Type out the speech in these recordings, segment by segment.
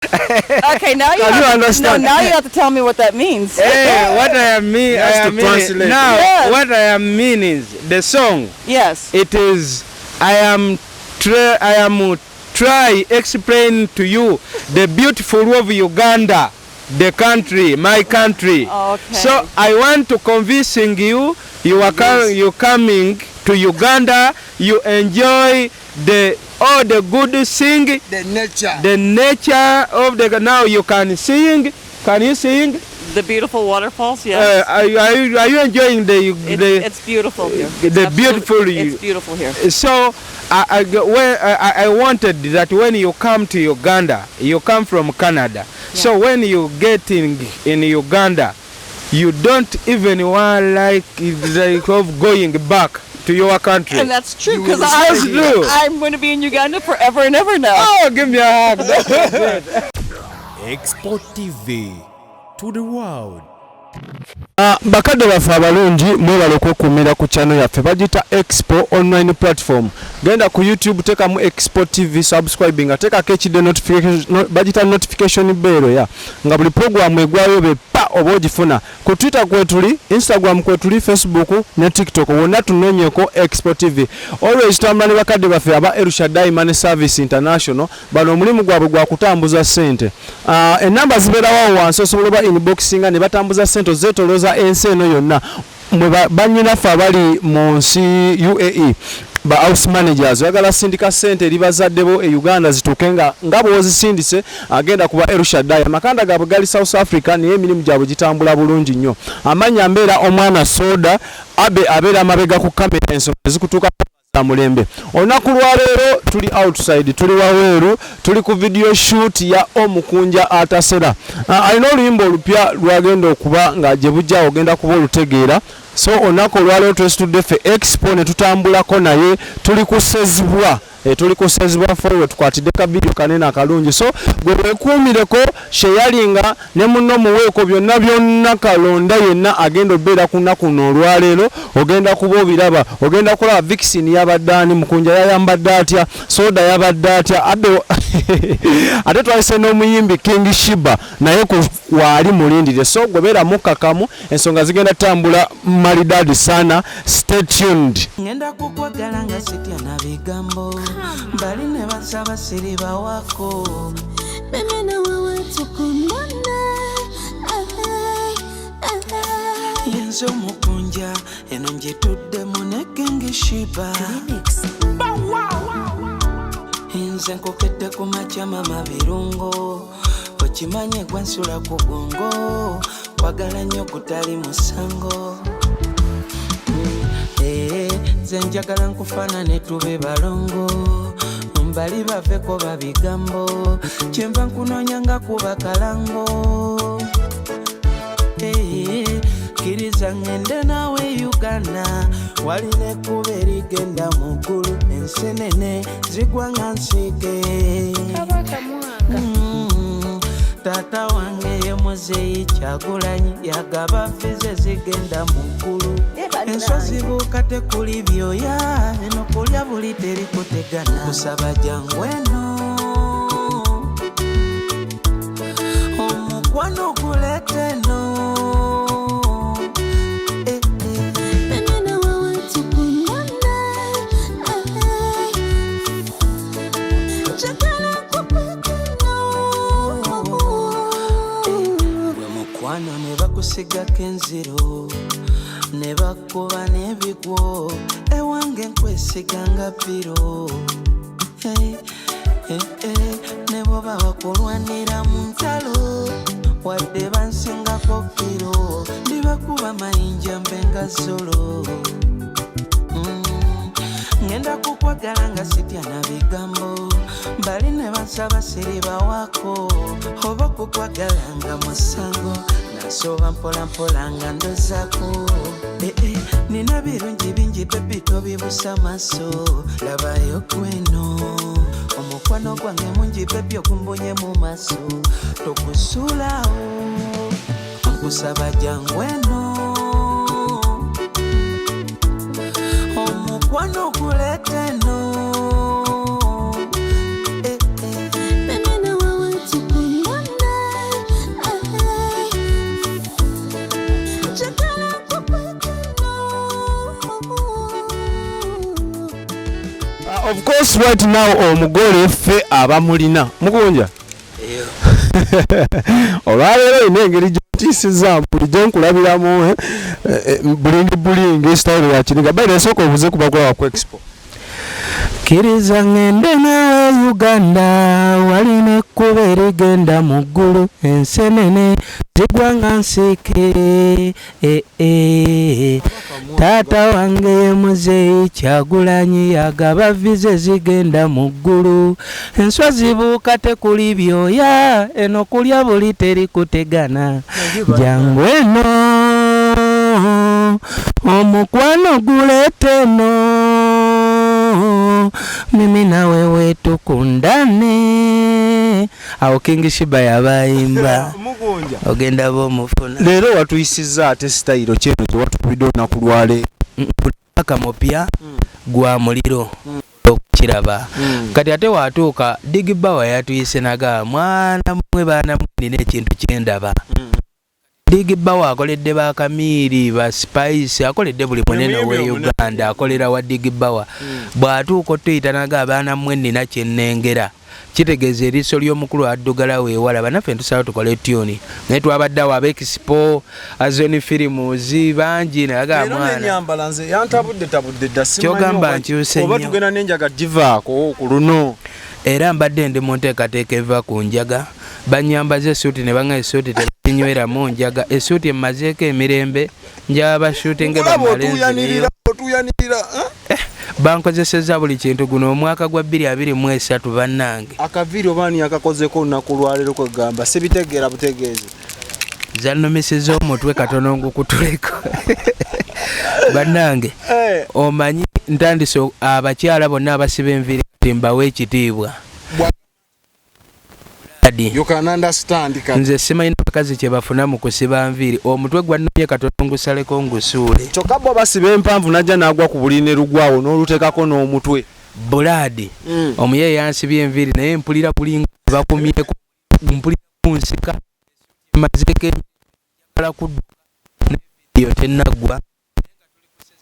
Okay, now you, understand? No, now you have to tell me what that means. Hey, what I am mean, now yes. what I am mean is the song. Yes. It is I am try explain to you the beautiful of Uganda, the country, my country. Okay. So I want to convincing you. You coming to Uganda. You enjoy all the good sing. The nature of the. Now you can sing. Can you sing? The beautiful waterfalls, yes. Are you enjoying it's beautiful here. It's beautiful here. So I wanted that when you come to Uganda, you come from Canada. Yeah. So when you get in Uganda, you don't even want like of going back to your country. And that's true, because I'm going to be in Uganda forever and ever now. Oh, give me a hug. That's good. xpotv to the world. Bakadde baffe abalungi mwebale okwekumira ku channel yaffe bagita Expo online platform. Genda ku YouTube tekamu xpotv subscribing tekako ekide notification bagita notification bell ya nga buli program egwayo bepa oba ogifuna. Ku Twitter kwetuli, Instagram kwetuli, Facebook ne TikTok wonna tunonyeko xpotv. Always tambula ne bakadde baffe aba Elshadai Money Service International bano omulimu gwabwe gwa kutambuza ssente. Enamba zibeerawo wansi osobola inboxinga ne batambuza ssente zetoloza ensi eno yonna mwe banyinaffe abali mu nsi UAE ba house managers yagala sindika sente eri bazaddebo e Uganda zituuke nga bw'ozisindise agenda kuba Elshadai. Amakanda gaabwe gali South Africa naye emirimu gyabwe gitambula bulungi nnyo. Amanya mbeera omwanasoda abeera amabega ku kamera ensonga zikutuuka mulembe. Olunaku lwaleero tuli outside, tuli waweeru, tuli ku video shoot ya Omukunja Atasera. Alina oluyimba olupya lwagenda okuba nga gye bujja ogenda kuba olutegeera. So olunaku olwaleero twesitudde ffe Expo ne tutambulako naye tuli kusezibwa. Tuli kusezibwa forward tukwatidde ka video kanene akalungi. So gwe weekuumireko sheyalinga ne munno muweeko byonna kalonda yenna agenda obeera ku nnaku kuno olwaleero ogenda kuba obiraba. Ogenda kulaba Vixen yabadde ani, Mukunja yayambadde atya, Soda yabadde atya, ate twalise n'omuyimbi King Shiba naye waali mulindire. So gwe beera mukkakamu ensonga zigenda tambula maridadi sana. Stay tuned. Ngenda kukwagala nga sitya na bigambo bali ne basaba siriba wako bebe na wewe tukundana yenzo Omukunja eno njitudde munekenge shiba nze nkokedde ku makya mama birungo okimanye gwansula ku bwongo kwagala nnyo kutali musango nze njagala nkufaanane tube balongo mbali baveko babigambo kyenva nkunoonya nga kuba kalango kkiriza ngende naawe Uganda walina ekkuba erigenda mu ggulu ensenene zigwa nga nsiike Tata wange ye Muzeeyi Kyagulanyi yagaba fize zigenda mu ggulu ensozi buuka tekuli byoya eno kulya buli terikutegana Nkusaba jangu eno omukwano guleeta eno wano ne bakusigako enziro ne bakuba n'ebigwo ewange nkwesiganga ppiro ne bwoba bakulwanira mu ntalo wadde bansingako ppiro ndibakuba mayinja mbenga zolo ngenda kukwagala nga sitya na bigambo bali ne bansaba siriba wako oba kukwagala nga musango nasoba mpolampola nga ndozaako nina birungi bingi bebi tobibusa maaso labayo gweno omukwano gwange mungi bebi ogumbunye mu maaso tokusuulawo nkusaba jangu eno omukwano guleeta eno bebe na wewe tukundana right now omugole ffe abamulina Mukunja olwaleero ina engeri gyontiisizza bulijjo nkulabiramu bulingi style ya kiniga baira esooka obuze kubakola ku expo Kiriza ngende nawe Uganda walina ekkuba erigenda mu ggulu ensenene zigwanga nsike taata wange Muzeeyi Kyagulanyi yagaba vize zigenda mu ggulu enswa zibuuka tekuli byoya eno kulya buli teri kutegana jangu eno omukwano guleete eno mimi nawe wetu kundane awo King Shiba yabayimba Mukunja ogenda bomufuna leero watuyisizza ate style kyeno kye watukubidde olunaku lwaleero paka mupya gwa muliro okukiraba kati ate watuuka Digbawa yatuyise naga mwana mwe baana nina ekintu kyendaba Digbawa akoledde ba Kamiri ba Spice akoledde buli munene we Uganda akolera wa Digbawa bwatuuka tuyita naga abaana mmwe nina kyennengera kitegeeza eriiso ly'omukulu addugala weewala banaffe ntusaba tukole tuni naye twabadde awo ab'expo azoni firimuzi bangi naga mwana yantabudde dda kyogamba nkyuse oba tugenda n'enjaga givaako ku luno era mbadde ndi mu nteekateeka eva ku njaga banyambaza esuuti ne banga esuuti tezinyweramu njaga esuuti emazeeko emirembe njaba bashuutinge bamalenzi bankozesezza buli kintu guno omwaka gwa 2023 bannange akaviri obaani akakozeko olunaku lwaleero kwegamba sibitegeera butegeezi zannomeseza omutwe katono ngukutuleko bannange omanyi ntandise abakyala bonna abasiba enviri kati mbawe ekitiibwa You can understand nze simanyi bakazi kye bafuna mu kusiba nviri omutwe gwannomye katono ngusaleko ngusuule kyokka bo basiba empanvu najja n'agwa ku buline lugwawo n'oluteekako n'omutwe buladi omuye yansibye enviri naye mpulira kulinga bakumyeko mpulira kunsika mazeeko njagala kudduka nevidiyo tennaggwa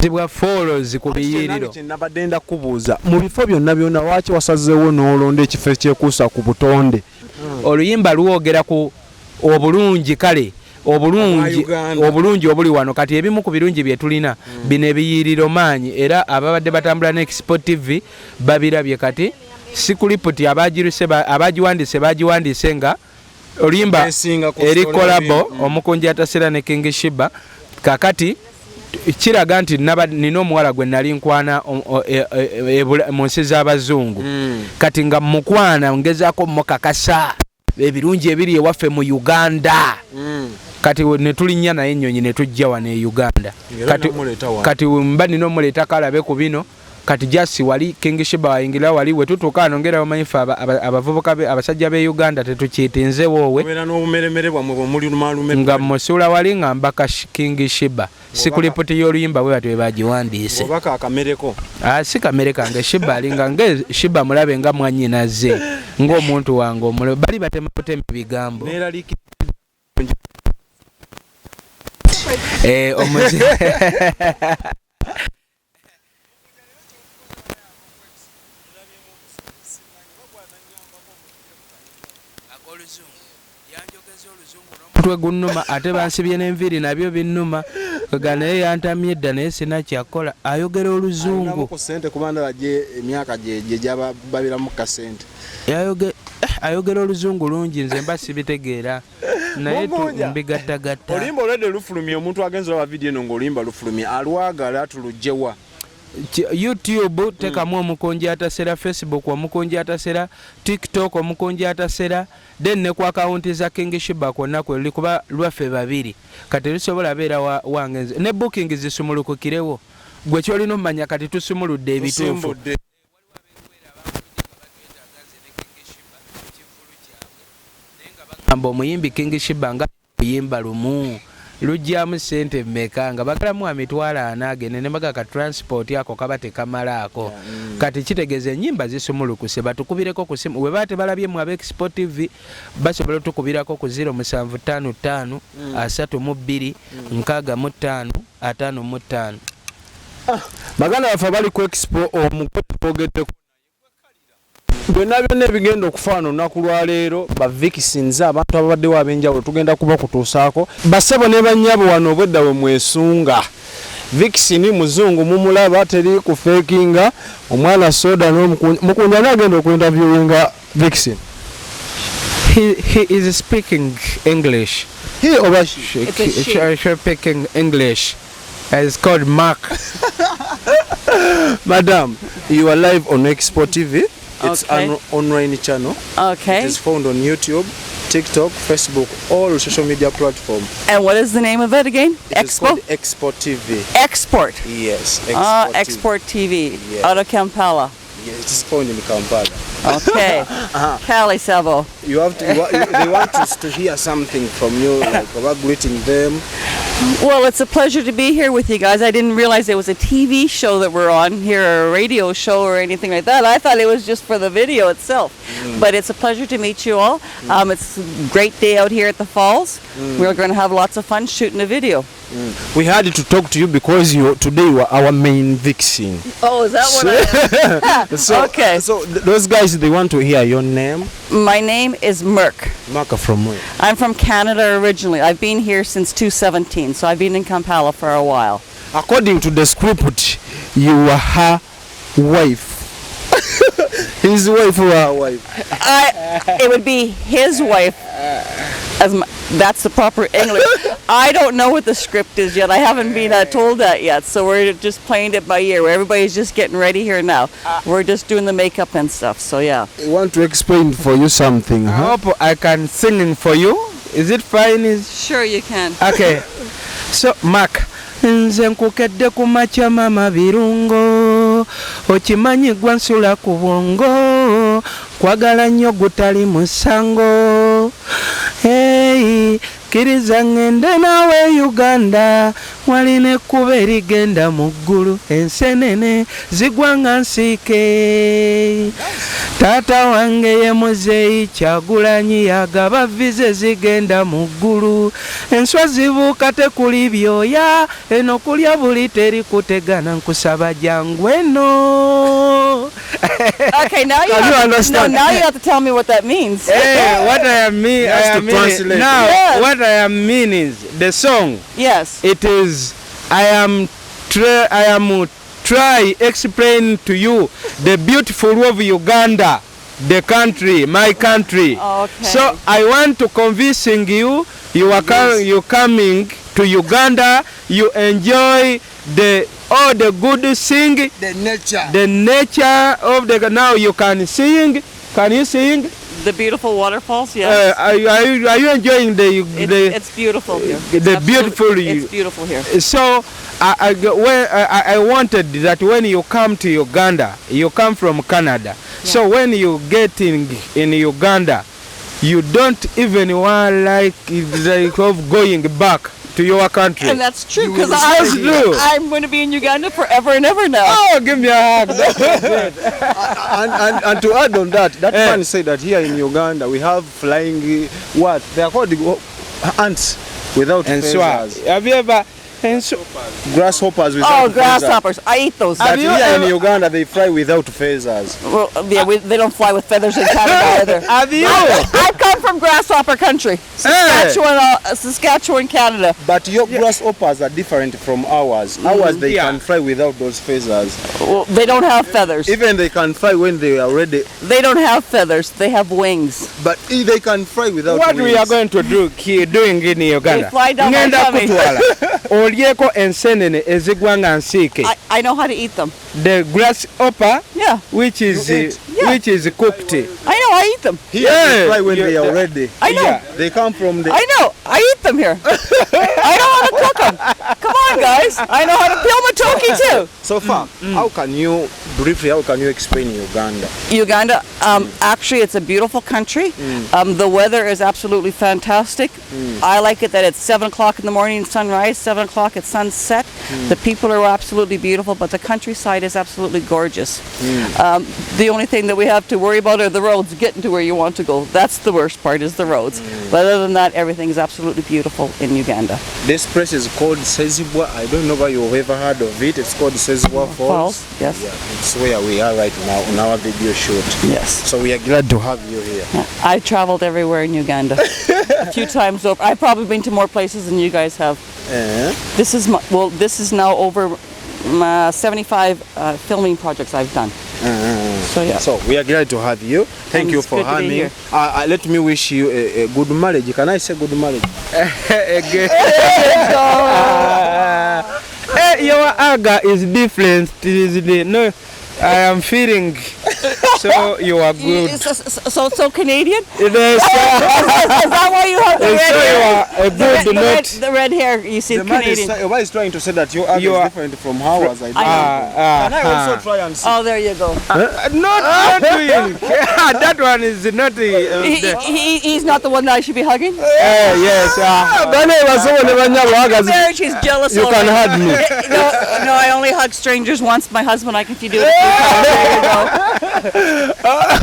zibwa follows ku biyiriro nabadde nda kubuuza mu bifo byonna waaki wasazeewo n'olonda ekifo ekyekuusa ku butonde oluyimba luwogera ku obulungi kale obulungi obuli wano kati ebimu ku birungi bye tulina bino ebiyiriro maanyi era ababadde batambula ne xpotv babirabye kati sikulipoti abagiwandiise bagiwandiise nga oluyimba eri kolabo Omukunja Atasera ne King Shiba kakati kiraga nti nina omuwala gwe nali nkwana mu nsi z'abazungu kati nga mukwana ngezaako mukakasa ebirungi ebiri ewaffe mu Uganda kati ne tulinnya naye ennyonyi ne tujja wano e Uganda kati mba nina omuleeta kalabe ku bino kati jasi wali King Shiba wayingira wali we tutuuka anongera bamanyifa abavubuka abasajja be Uganda tetukiitinze woowe nga musuula wali nga mbaka King Shiba sikulipoti y'oluyimba bwe batwe bagiwandiise si kamere kange Shiba alinga nge Shiba mulabe nga mwanyinaze ng'omuntu wange omulabe bali batema kutema ebigambo omuzi mutwe gunnuma ate bansibye n'enviiri nabyo binnuma kwega naye yantamye edda naye sina kyakola ayogera oluzungu emyaka gye gyababiramu kasente ayogera oluzungu lungi nze mba sibitegeera naye mbigattagatta olimba olwedde lufulumye omuntu agenza olaba vidiyo eno ng'olimba lufulumye alwagala tulugyewa YouTube tekamu Omukunja Atasera, Facebook Omukunja Atasera, TikTok Omukunja Atasera, then ne ku akaunti za King Shiba kwonna kweli kuba lwaffe babiri kati lusobola beera wange ne booking zisumulukukirewo gwe kyolina omanya kati tusumuludde ebituufu amba omuyimbi King Shiba nga yimba lumu lujjamu sente mmeka nga bagalamu amitwalo 4 agende ne baga ka transport ako kaba tekamalaako kati kitegeeza ennyimba zisumulukuse batukubireko ku simu bwe bate balabye mu xpotv basobola tukubirako ku 0755 32 65 55 baganda bafe bali ku expo omukopogedde byonna byonna ebigenda okufaana olunaku lwa leero bavikisinze abantu ababaddewo ab'enjawulo tugenda kubakutuusaako basebo ne bannyabo wano obwedda we mwesunga Vixen muzungu mumulaba teri kufekinga omwanasoda n'omukunja n'agenda okuinterviewinga Vixen. He is speaking English. He or she? Speaking English. It's called Mark. Madam, you are live on xpotv. It's Okay. an online channel. Okay. It is found on YouTube, TikTok, Facebook, all social media platforms. And what is the name of it again? It is Expo? called XpotV. Export. Yes, Export TV. Yes. Out of Kampala. Yes, it is found in Kampala. Okay. Cali Savo. You have to. They want us to hear something from you, like about greeting them. Well, it's a pleasure to be here with you guys. I didn't realize there was a TV show that we're on here, or a radio show or anything like that. I thought it was just for the video itself. But it's a pleasure to meet you all. It's a great day out here at the falls. We're going to have lots of fun shooting a video. We had to talk to you because today you are our main Vixen. Oh, is that what I am? So, Okay. So those guys, they want to hear your name. My name is Merck. Mark from where? I'm from Canada originally. I've been here since 2017, so I've been in Kampala for a while. According to the script, you are her wife. His wife or her wife? It would be his wife. That's the proper English. I don't know what the script is yet. I haven't been told that yet, so we're just playing it by ear. Everybody's just getting ready here now. We're just doing the makeup and stuff, so yeah. I want to explain for you something. I Huh? hope I can sing it for you. Is it fine? Sure you can. Okay. So, Mark. Nze nkukedde ku makya mama birungo okimanyi gwa nsula ku bwongo kwagala nnyo gutali musango hey kiriza ngende nawe Uganda walina ekkuba erigenda mu ggulu ensenene zigwanga nsiike taata wange ye muzeeyi Kyagulanyi yagaba vize zigenda mu ggulu enswa zibuuka tekuli byoya eno kulya buli teri kutegana nkusaba jangu eno. Okay, now you, Can you have, understand? No, now you have to tell me what that means. Hey, what I mean, Just to translate. now Yes. what I mean is the song. Yes. It is I am try explain to you the beautiful of Uganda, the country, my country. Okay. So I want to convincing you. You coming to Uganda. You enjoy all the good sing. The nature of the now you can sing. Can you sing? The beautiful waterfalls, yes. Are you enjoying It's beautiful here. the beautiful? It's beautiful here. So I wanted that when you come to Uganda, you come from Canada. Yeah. So when you get in Uganda, you don't even want like of going back to your country. And that's true, because That's true. I'm going to be in Uganda forever and ever now. Oh, give me a hug. And to add on that, that Eh. man said that here in Uganda we have flying what they are called ants without And feathers. so, have you ever? Grasshoppers without Oh, feathers. grasshoppers. I eat those. But Have you here in ever- Uganda they fly without feathers. Well, yeah, they don't fly with feathers in Canada either. Have you? I come from grasshopper country, Saskatchewan, Canada. But your grasshoppers are different from ours. Ours they Yeah. can fly without those feathers. Well, they don't have feathers. Even they can fly when they are ready. They don't have feathers. They have wings. But if they can fly without What wings. we are going to do doing in Uganda? They fly down my Ngenda tummy. kutwala olyeko ensenene ezigwanga nsiike. I know how to eat them. The grasshopper, Yeah, which is You eat? Yeah. which is cooked. I know. I eat them. Here Yeah. they fly when they are ready. I know. Yeah. They come from the I know. I eat them here. I know how to cook them. Come on, guys. I know how to peel matoke too. So far. How can you explain Uganda? Uganda, actually, it's a beautiful country. The weather is absolutely fantastic. I like it that it's 7 o'clock in the morning, sunrise, 7 o'clock at sunset. The people are absolutely beautiful, but the countryside is absolutely gorgeous. The only thing that we have to worry about are the roads getting to where you want to go. That's the worst part, is the roads. But other than that, everything is absolutely beautiful in Uganda. This place is called Sezibwa I don't know whether you've ever heard of it. It's called Sezwa Falls. Yes. Yeah, it's where we are right now on our video shoot. Yes. So we are glad to have you here. I've traveled everywhere in Uganda. A few times over. I've probably been to more places than you guys have. This is now over 75 filming projects I've done. So yeah. So we are glad to have you. Thank you for having. Let me wish you a good marriage. Can I say good marriage? Your anger is different. No, I am feeling. So you are good. So Canadian? It is. Is that why you have the red hair? The red hair, you see, the Canadian. Why is trying to say that your anger is different from ours? I Can I also try and see? Oh, there you go. Not doing. That one is not. He's not the one that I should be hugging? Yes. Marriage, he's jealous. You can hug me. No, I only hug strangers once. My husband, I can if you do it. There you go.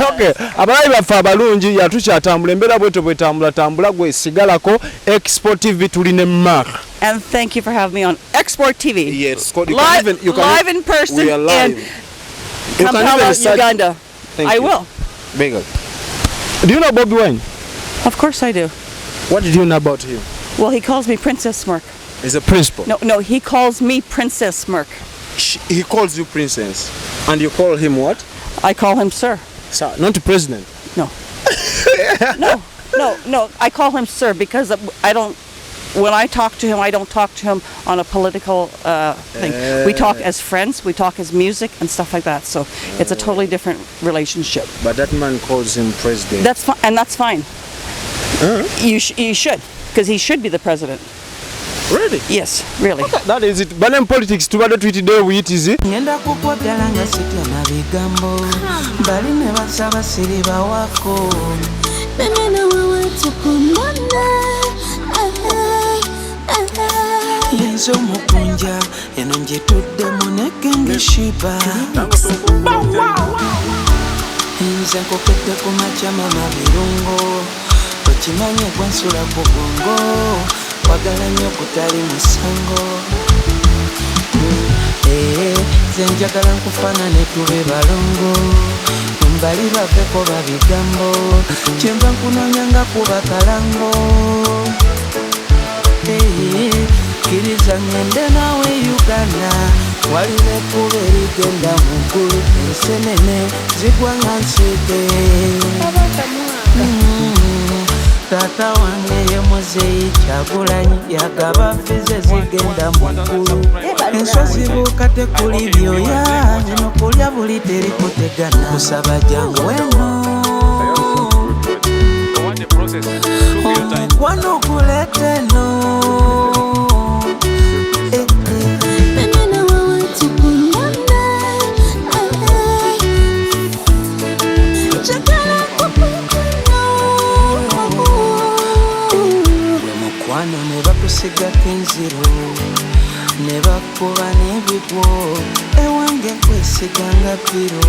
Okay, abalayi baffe abalungi yatukyatambula embeera bweto bwetambula gwe sigalako xpotv tuli ne Mark. And thank you for having me on Export TV. Yes, live in person in Kampala, Uganda. Thank I you. will. Bagel. Do you know Bobby Wine? Of course I do. What did you know about him? Well, he calls me Princess Smirk. He's a principal. No, he calls me Princess Smirk. He calls you princess. And you call him what? I call him Sir. Sir, not president. No. No. I call him Sir because when I talk to him, I don't talk to him on a political thing. We talk as friends, we talk as music and stuff like that. So it's a totally different relationship. But that man calls him president. That's fine, and that's fine. You should, because he should be the president. Really? Yes, really. Okay, that is it. Banem politics tubadde tuyitiddeyo buyitizi. Ngenda kukwagala nga sitya na bigambo bali ne basaba siriba wako bemena wawe tukumona yenzo mukunja eno njetudde muneke ngishiba nze nkokedde ku makya mama birungo okimanye gwansula ku bongo wagala nnyo kutali musango nze njagala nkufaanane tube balongo mbali baveko babigambo kyenva nkunoonya nga kuba kalango kkiriza ngende naawe Uganda walina ekkuba erigenda mu ggulu ensenene zigwa nga nsiike Tata wange ye Muzeeyi Kyagulanyi yagaba fize zigenda mu ggulu ensozi buuka tekuli byoya eno kulya buli terikutegana kusaba jangu eno omukwano oguleeta eno wano ne bakusigako enziro ne bakuba n'ebigwo ewange nkwesiganga piro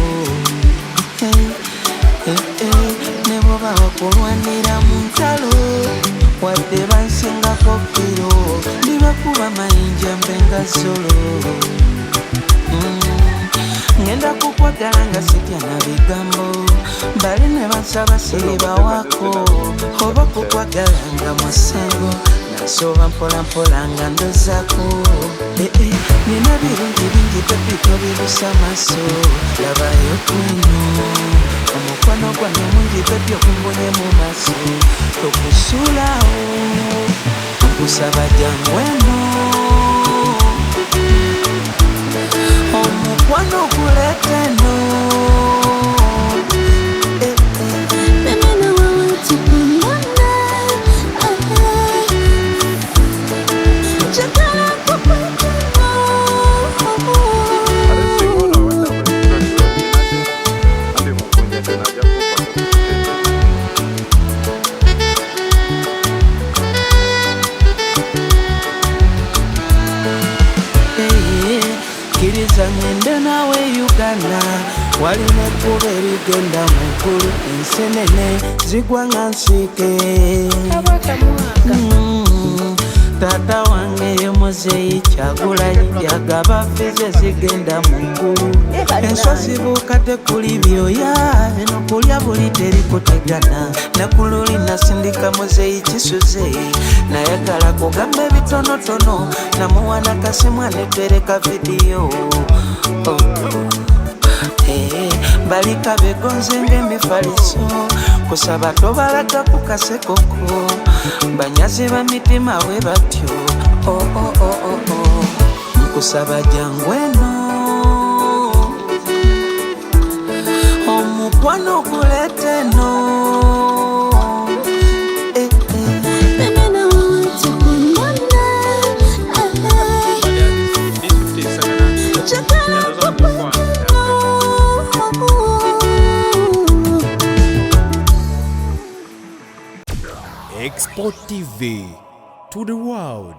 ne bwoba bakulwanira mu ntalo wadde bansingako piro ndibakuba mayinja mbenga zolo ngenda kukwagala nga sitya na bigambo bali ne bansaba siriba wako oba kukwagala nga musango nasoba mpolampola nga ndozaako nina birungi bingi pepito bibusa maaso labayo kwino omukwano gwange mungi pepi okumbonye mu maaso tokusuulawo okusaba jangu eno omukwano oguleeta eno ngende naawe Uganda walina ekkuba erigenda mu ggulu ensenene zigwa nga nsiike taata wange ye Muzeeyi muzeeyi Kyagulanyi yagaba fize zigenda mu ggulu ensozi buuka tekuli byoya eno kulya buli terikutegana nakululi nasindika muzeeyi Kisuze nayagala kugamba ebitonotono namuwa nakasimu anetereka vidiyo balika begonze ng'emifaliso kusaba tobalaga ku kasekoko banyazi ba mitima bwe batyo nkusaba jangu eno omukwano oguleeta eno Export TV to the world.